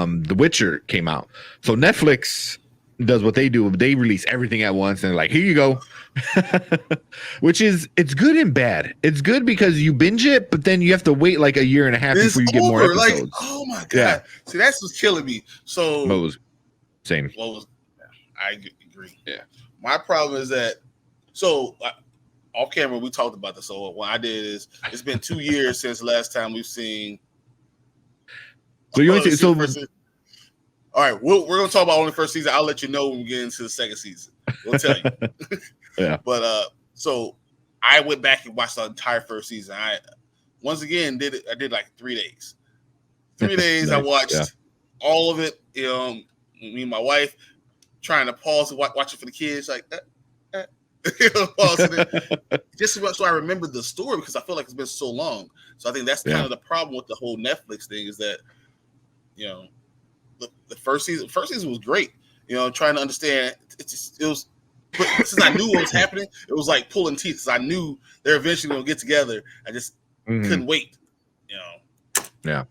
The Witcher came out. So Netflix does what they do. They release everything at once and like, here you go. Which is, it's good and bad. It's good because you binge it, but then you have to wait like a year and a half It's before you get more over. Like, episodes. oh my god! Yeah. See, that's what's killing me. So, What was same? I agree. Yeah. My problem is that off camera we talked about this. So what I did is it's been 2 years since the last time we've seen. So you only see so. All right, we're gonna talk about only the first season. I'll let you know when we get into the second season. We'll tell you. Yeah. But so I went back and watched the entire first season. I once again I did like 3 days. 3 days. Nice. I watched all of it. Me and my wife trying to pause and watch it for the kids, like pausing it, just so I remember the story because I feel like it's been so long. So I think that's kind of the problem with the whole Netflix thing is that the first season was great. Trying to understand it was. But since I knew what was happening, it was like pulling teeth. Because I knew they're eventually going to get together. I just couldn't wait. Yeah. And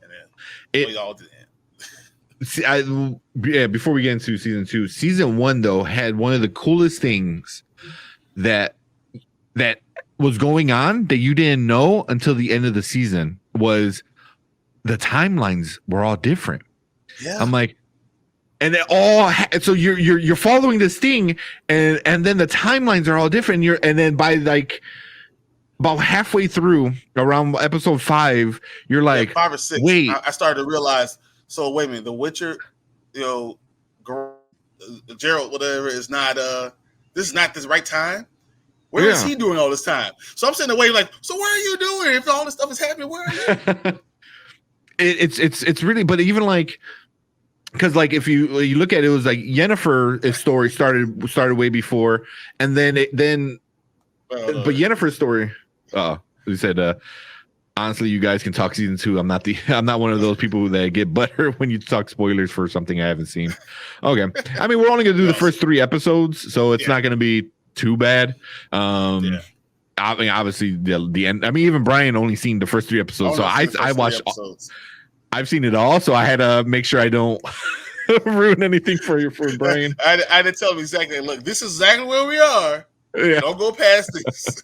then it all did. See, before we get into season 2, season 1 though had one of the coolest things that was going on that you didn't know until the end of the season was the timelines were all different. Yeah. I'm like, and it all so you're following this thing, and then the timelines are all different. And then by like about halfway through, around episode 5, you're like 5 or 6. Wait, I started to realize. So wait a minute, The Witcher, Geralt, whatever, is not. This is not the right time. Where is he doing all this time? So I'm sitting away like, so what are you doing if all this stuff is happening? Where are you? It's really, but even like. Because like if you look at it, it was like Yennefer's story started way before, and then but Yennefer's story. You said honestly, you guys can talk season 2. I'm not one of those people that get butthurt when you talk spoilers for something I haven't seen. Okay, I mean we're only gonna do the first 3 episodes, so it's not gonna be too bad. I mean obviously the end. I mean even Bryon only seen the first 3 episodes, so I watched. I've seen it all, so I had to make sure I don't ruin anything for Bryon. I had to tell him exactly. Look, this is exactly where we are. Yeah. Don't go past this.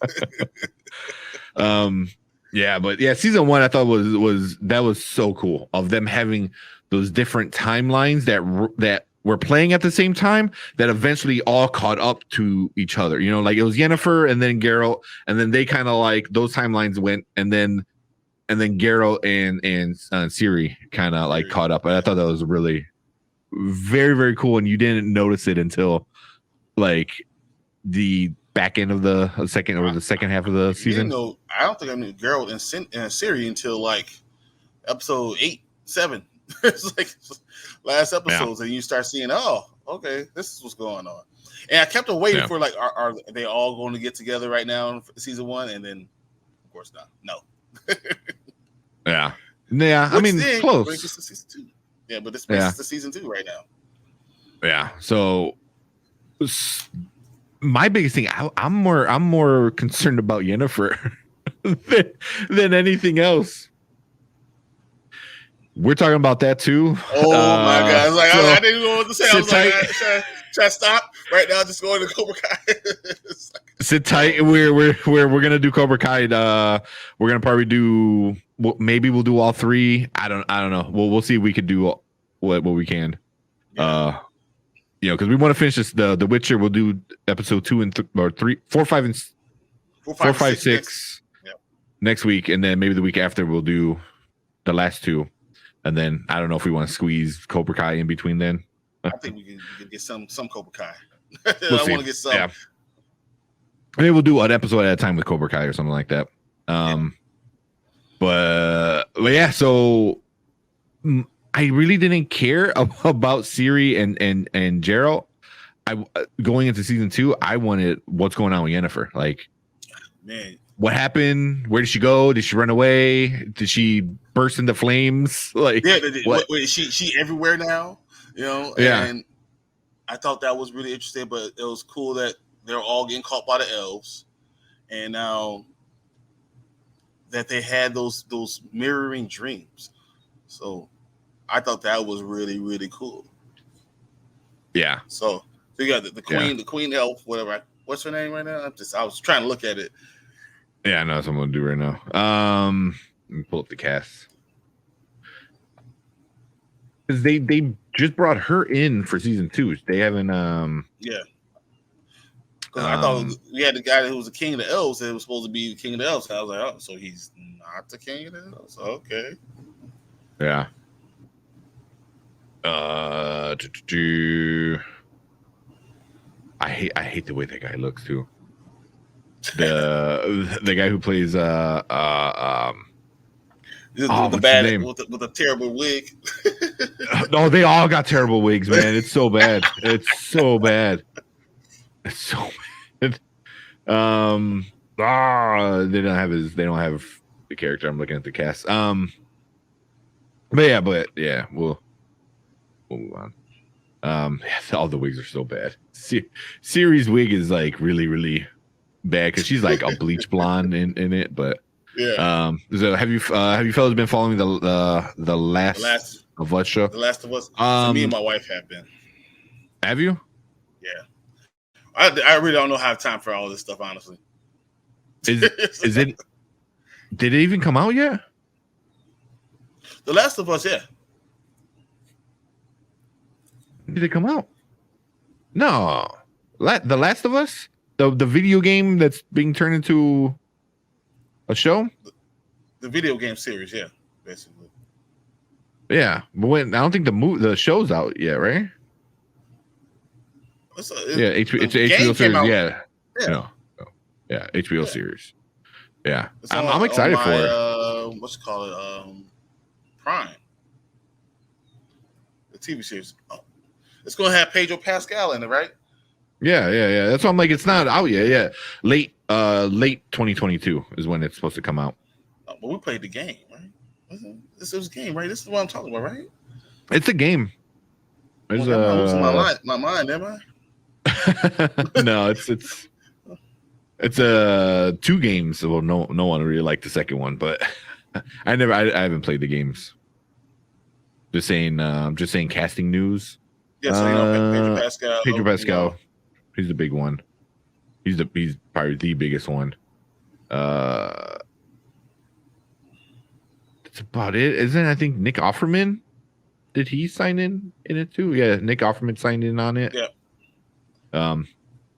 Season 1 I thought was so cool of them having those different timelines that were playing at the same time that eventually all caught up to each other. Like it was Yennefer and then Geralt, and then they kind of like those timelines went, and then Geralt and Ciri kind of like caught up. And I thought that was really very, very cool. And you didn't notice it until like the back end of the second half of the season. I don't think I knew Geralt and Ciri until like episode 8, 7. It's like last episodes, and you start seeing, oh, okay, this is what's going on. And I kept on waiting for like, are they all going to get together right now in season 1? And then, of course, not. No. Yeah. I mean, close. To season 2. Yeah, but this brings us to season 2 right now. Yeah. So my biggest thing, I'm more concerned about Yennefer than anything else. We're talking about that too. Oh my god! I didn't know what to say. I was like, should I stop right now? Just going to Cobra Kai. Sit tight. We're gonna do Cobra Kai. We're gonna probably do. Maybe we'll do all 3. I don't know. We'll see if we could do what we can. Yeah. Because we want to finish this. The Witcher. We'll do episode 2 and 3, 4, 5, and 4, 5, 6 next week, and then maybe the week after we'll do the last 2. And then I don't know if we want to squeeze Cobra Kai in between then. I think we can get some Cobra Kai. We'll I want to get some. Yeah. Maybe we'll do an episode at a time with Cobra Kai or something like that. But yeah, so I really didn't care about Ciri and Geralt. Going into season 2, I wanted what's going on with Yennefer. Like, man, what happened? Where did she go? Did she run away? Did she burst into flames? Like, wait, she everywhere now? And I thought that was really interesting, but it was cool that they're all getting caught by the elves, and now that they had those mirroring dreams. So I thought that was really, really cool. Yeah. So you got the queen, the queen elf, whatever. What's her name right now? I was trying to look at it. Yeah, I know that's what I'm gonna do right now. Let me pull up the cast. Because they just brought her in for season 2. They haven't Yeah. Because I thought we had the guy who was the king of the elves that was supposed to be the king of the elves. And I was like, oh, so he's not the king of the elves? Okay. Yeah. I hate the way that guy looks too. The guy who plays the bad with the terrible wig. No, they all got terrible wigs, man. It's so bad. It's so bad. It's so bad. They don't have the character. I'm looking at the cast. But yeah, we'll move on. All the wigs are so bad. Siri's wig is like really, really bad because she's like a bleach blonde in it. But yeah. So have you fellas been following the last of Us show? The Last of Us. So me and my wife have been. Have you? Yeah. I really don't know how to have time for all this stuff, honestly. Is it? Did it even come out yet? The Last of Us, yeah. Did it come out? No. The Last of Us? The video game that's being turned into a show? The video game series, yeah, basically. Yeah, but I don't think the show's out yet, right? It's HBO series. Yeah. No. Yeah, HBO series. Yeah, I'm excited for it. What's it called? Prime. The TV series. Oh. It's going to have Pedro Pascal in it, right? Yeah. That's why I'm like, it's not out yet. Yeah, late 2022 is when it's supposed to come out. Oh, but we played the game, right? This was a game, right? This is what I'm talking about, right? It's a game. I'm losing my mind, am I? No, it's 2 games. Well, no one really liked the second one, but I haven't played the games. Just saying casting news. Yeah, so Pedro Pascal, he's the big one. He's probably the biggest one. That's about it. Isn't I think Nick Offerman? Did he sign in it too? Yeah, Nick Offerman signed in on it. Yeah.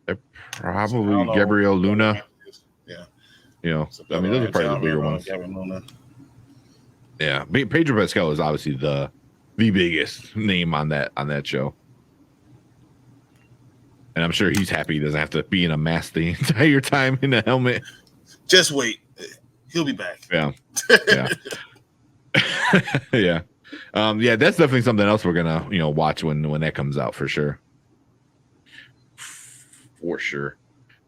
They're probably Gabriel Luna. Yeah. Those are probably the bigger ones. Yeah, Pedro Pascal is obviously the biggest name on that show. And I'm sure he's happy he doesn't have to be in a mask the entire time in a helmet. Just wait. He'll be back. Yeah. Yeah. Yeah, that's definitely something else we're gonna, watch when that comes out for sure. For sure.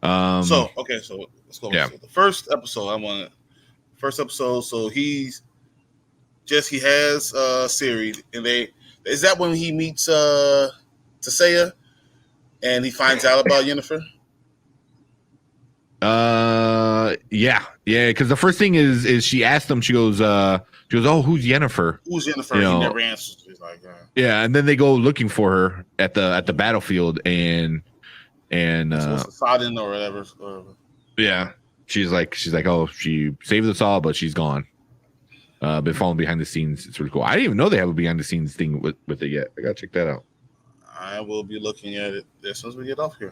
So let's go. Yeah. So the first episode, so he has Siri, and is that when he meets Tisea and he finds out about Yennefer? Yeah, because the first thing is she asked him, she goes, oh, who's Yennefer? Who's Yennefer? He never answers. He's like, yeah, and then they go looking for her at the battlefield, and so it's Sodden or whatever. Yeah, she's like, oh, she saved us all, but she's gone. Been following behind the scenes. It's really cool. I didn't even know they have a behind the scenes thing with it yet. I gotta check that out. I will be looking at it as soon as we get off here.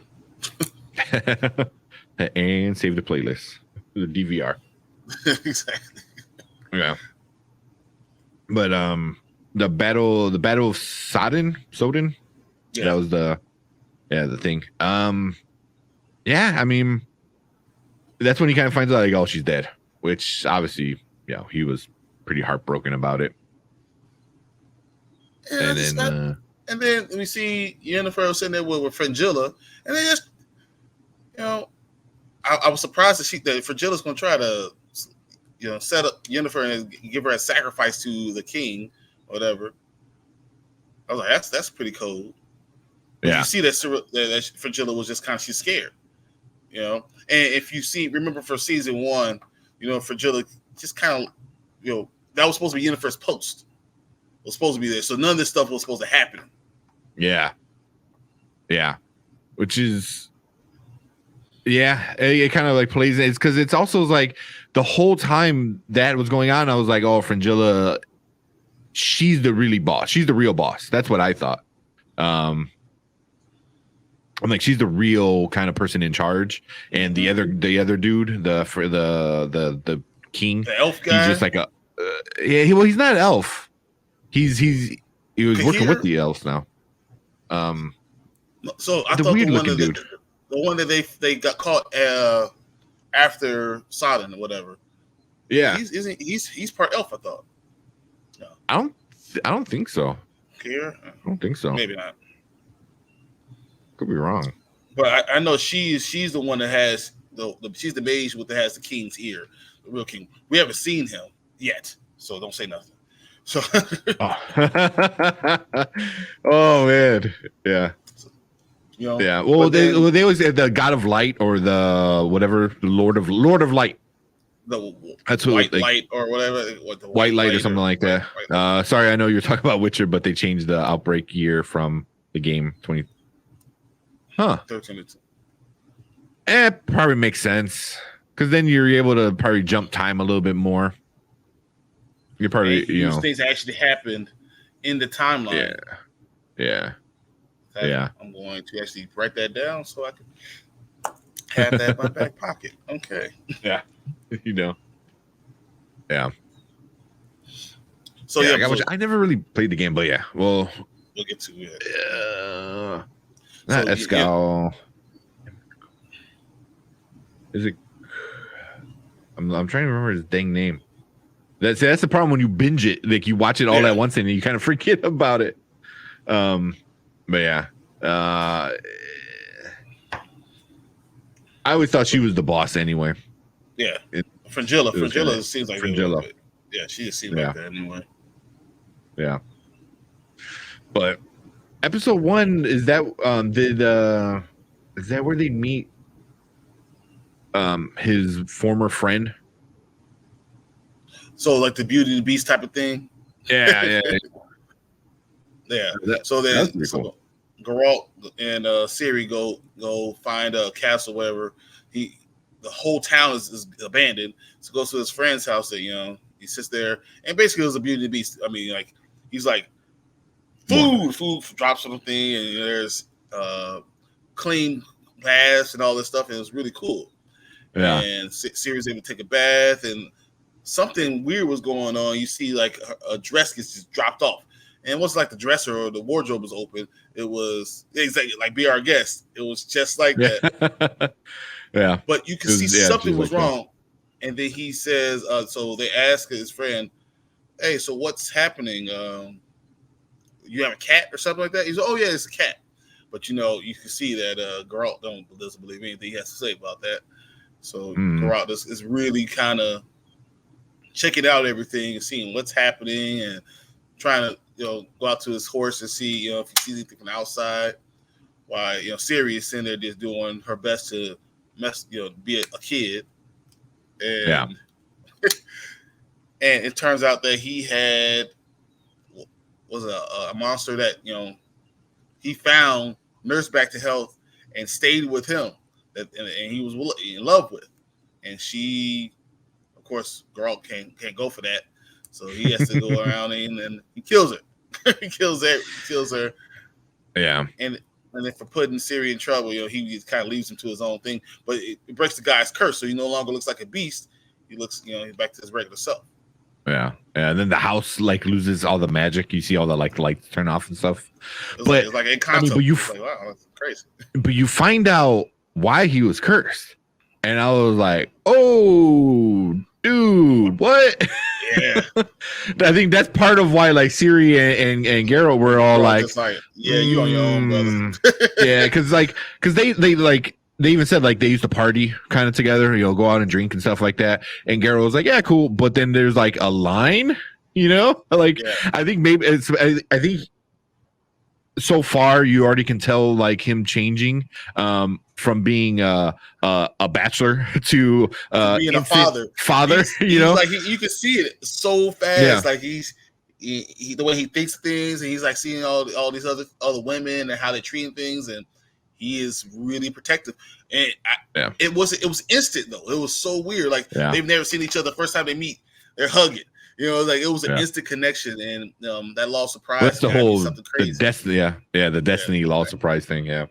And save the playlist, the DVR. Exactly. Yeah. But the battle of Sodden. Yeah. That was the thing. Yeah, I mean, that's when he kind of finds out, like, oh, she's dead, which obviously, he was pretty heartbroken about it. And then we see Yennefer sitting there with Fringilla, and they just, I was surprised that Fringilla's going to try to, set up Yennefer and give her a sacrifice to the king, or whatever. I was like, that's pretty cold. Yeah. You see that Fringilla was just she's scared, And if you remember for season 1, Fringilla just kind of, that was supposed to be Yennefer's post. was supposed to be there. So none of this stuff was supposed to happen. Yeah. Which is, it kind of like plays. It's because it's also like the whole time that was going on, I was like, oh, Fringilla, she's the really boss. She's the real boss. That's what I thought. I'm like, she's the real kind of person in charge, and the other dude, the king, the elf guy, he's just like a he's not an elf. He was working with the elves now. So I thought the one that they got caught after Sodden or whatever. Yeah, he's part elf. I thought. No, I don't think so. Here, I don't think so. Maybe not. Could be wrong. But I know she's the one that has she's the mage that has the king's ear, the real king. We haven't seen him yet, so don't say nothing. So, oh man, yeah. You know, yeah. Well, they always the God of Light or the whatever, the Lord of Light. That's what light or whatever. The white light or something like that. Sorry, I know you're talking about Witcher, but they changed the outbreak year from the game 20. 13. Probably makes sense because then you're able to probably jump time a little bit more. You're probably these things actually happened in the timeline. Yeah. I'm going to actually write that down so I can have that in my back pocket. Okay. Yeah. Yeah. So I never really played the game, but yeah. Well, we'll get to it. Not Escal. Is it? I'm trying to remember his dang name. That's the problem when you binge it. Like you watch it all at once and you kind of forget about it. But yeah. I always thought she was the boss anyway. Yeah. Fringilla seems like Fringilla. Yeah, she just seems like that anyway. Yeah. But episode 1 is that is that where they meet his former friend? So like the Beauty and the Beast type of thing? Yeah. So then cool. Geralt and Ciri go find a castle, whatever. The whole town is abandoned. So goes to his friend's house that he sits there and basically it was a Beauty and the Beast. I mean, like he's like food drops on the thing and there's clean baths and all this stuff, and it was really cool. Yeah. And Ciri's able to take a bath and something weird was going on. You see like a dress gets just dropped off. And it wasn't like the dresser or the wardrobe was open. It was exactly like Be Our Guest. It was just like that. Yeah. But you can see something was wrong. And then he says, so they ask his friend, hey, so what's happening? You have a cat or something like that? He's like, oh, yeah, it's a cat. But, you can see that Geralt doesn't believe anything he has to say about that. So Geralt is really kind of checking out everything and seeing what's happening and trying to, go out to his horse and see, if he sees anything from the outside. While, Ciri is sitting there just doing her best to be a kid. And, and it turns out that he was a monster that, he found, nursed back to health, and stayed with him. And he was in love with. And she, of course, Geralt can't go for that. So he has to go around and he kills her. He kills her. Yeah. And then for putting Ciri in trouble, he just kind of leaves him to his own thing. But it breaks the guy's curse, so he no longer looks like a beast. He looks, he's back to his regular self. Yeah. And then the house loses all the magic. You see all the lights turn off and stuff. It's like in concept. Wow, that's crazy. But you find out why he was cursed. And I was like, oh, dude, what? Yeah. I think that's part of why Ciri and Geralt were all you on your own, brother. Yeah, because they even said they used to party kind of together, go out and drink and stuff like that. And Geralt was like, yeah, cool. But then there's a line, I think maybe I think so far you already can tell him changing from being a bachelor to being a father. He's you can see it so fast. Yeah. the way he thinks of things, and he's like seeing all these other women and how they're treating things, and he is really protective. And it was instant though. It was so weird. Like they've never seen each other. The first time they meet, they're hugging. You know, like it was an instant connection, and that law surprise. That's the whole something crazy. The destiny, the destiny law surprise thing. Yeah.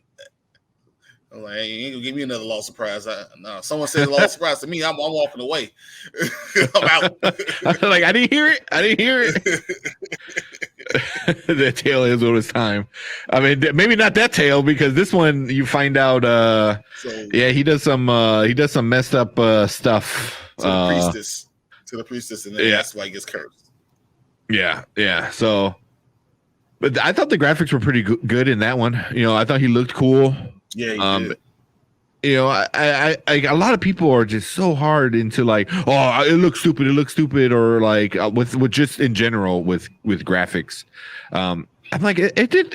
I'm like, hey, you ain't gonna give me another law surprise. No, someone said law surprise to me, I'm walking away. I'm out. Like I didn't hear it. The tale is what it's time. I mean, maybe not that tale, because this one you find out. He does some messed up stuff to the priestess, and then that's why he gets cursed. Yeah. So, but I thought the graphics were pretty good in that one. You know, I thought he looked cool. Yeah, he did. You know, I a lot of people are just so hard into like, oh, it looks stupid, or like with just in general with graphics. I'm like, it did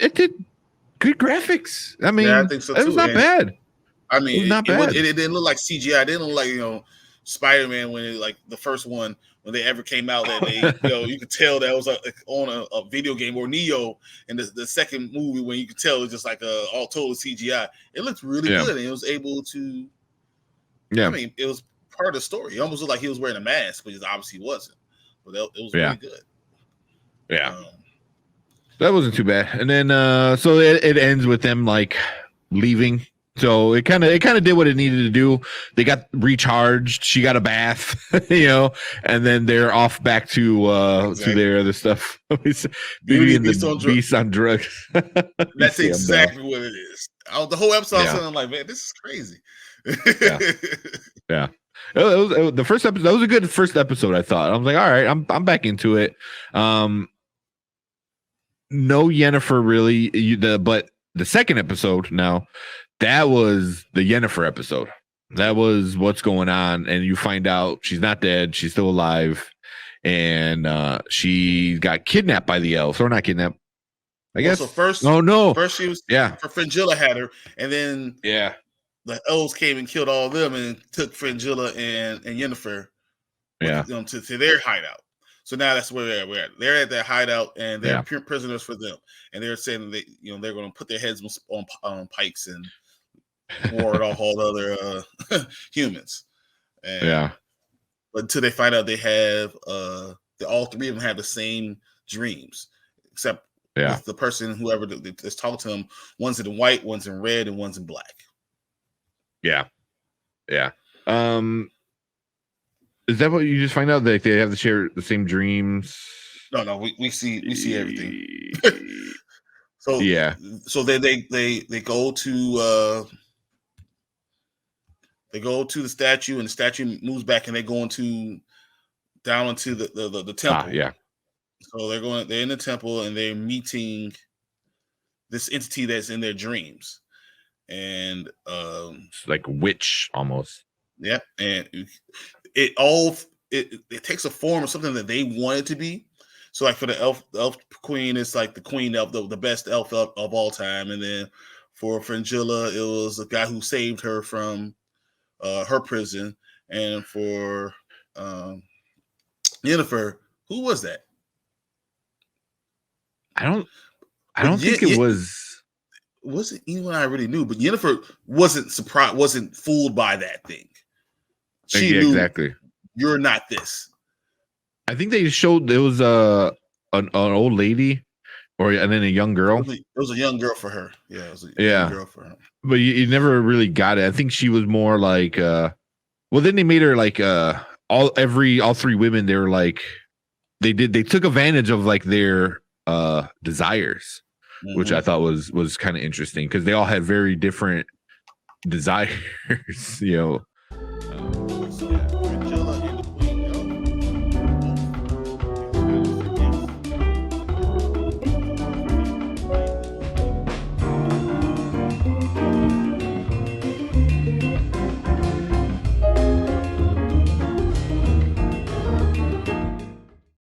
good graphics. I mean, I think so too. It was not bad. I mean, it was not bad. It didn't look like CGI. It didn't look like Spider-Man when like the first one when they ever came out, that they you could tell that was on a video game, or Neo in the second movie when you could tell it was just like all total CGI. It looked really good, and it was able to. I mean, it was part of the story. It almost looked like he was wearing a mask, but obviously he wasn't. But it was really good. Yeah, that wasn't too bad. And then so it ends with them like leaving. So it kind of did what it needed to do. They got recharged. She got a bath, and then they're off back to their other stuff. Beauty and the Beast on drugs. That's exactly what it is. The whole episode, I'm like, man, this is crazy. Yeah. It was the first episode. That was a good first episode, I thought. I was like, all right, I'm back into it. No Yennefer really, but the second episode now. That was the Yennefer episode. That was what's going on. And you find out she's not dead. She's still alive. And she got kidnapped by the elves. Or not kidnapped. I guess. So first, First she was, Fringilla had her. And then the elves came and killed all of them and took Fringilla and Yennefer to their hideout. So now that's where we're at. They're at their hideout, and they're prisoners for them. And they're saying that they're going to put their heads on pikes and ward off all the other humans. And, but until they find out they have all three of them have the same dreams, except with the person whoever is talking to them, one's in white, one's in red, and one's in black. Yeah. Is that what you just find out, that they have to share the same dreams? No, we see everything. So they go to the statue, and the statue moves back, and they go down into the temple. So they're in the temple, and they're meeting this entity that's in their dreams, and it's like witch almost. Yeah, and it takes a form of something that they want it to be. So like for the elf queen, it's like the queen elf, the best elf of all time, and then for Fringilla, it was a guy who saved her from her prison, and for Yennefer, who was that? I don't think it was. Wasn't anyone I really knew, but Yennefer wasn't fooled by that thing. She knew exactly. You're not this. I think they showed it was an old lady, and then a young girl. It was a young girl for her. Yeah, it was a young girl for her. But you never really got it. I think she was more like. Well, then they made her like all three women. They were like, they took advantage of like their desires, which I thought was kind of interesting, because they all had very different desires.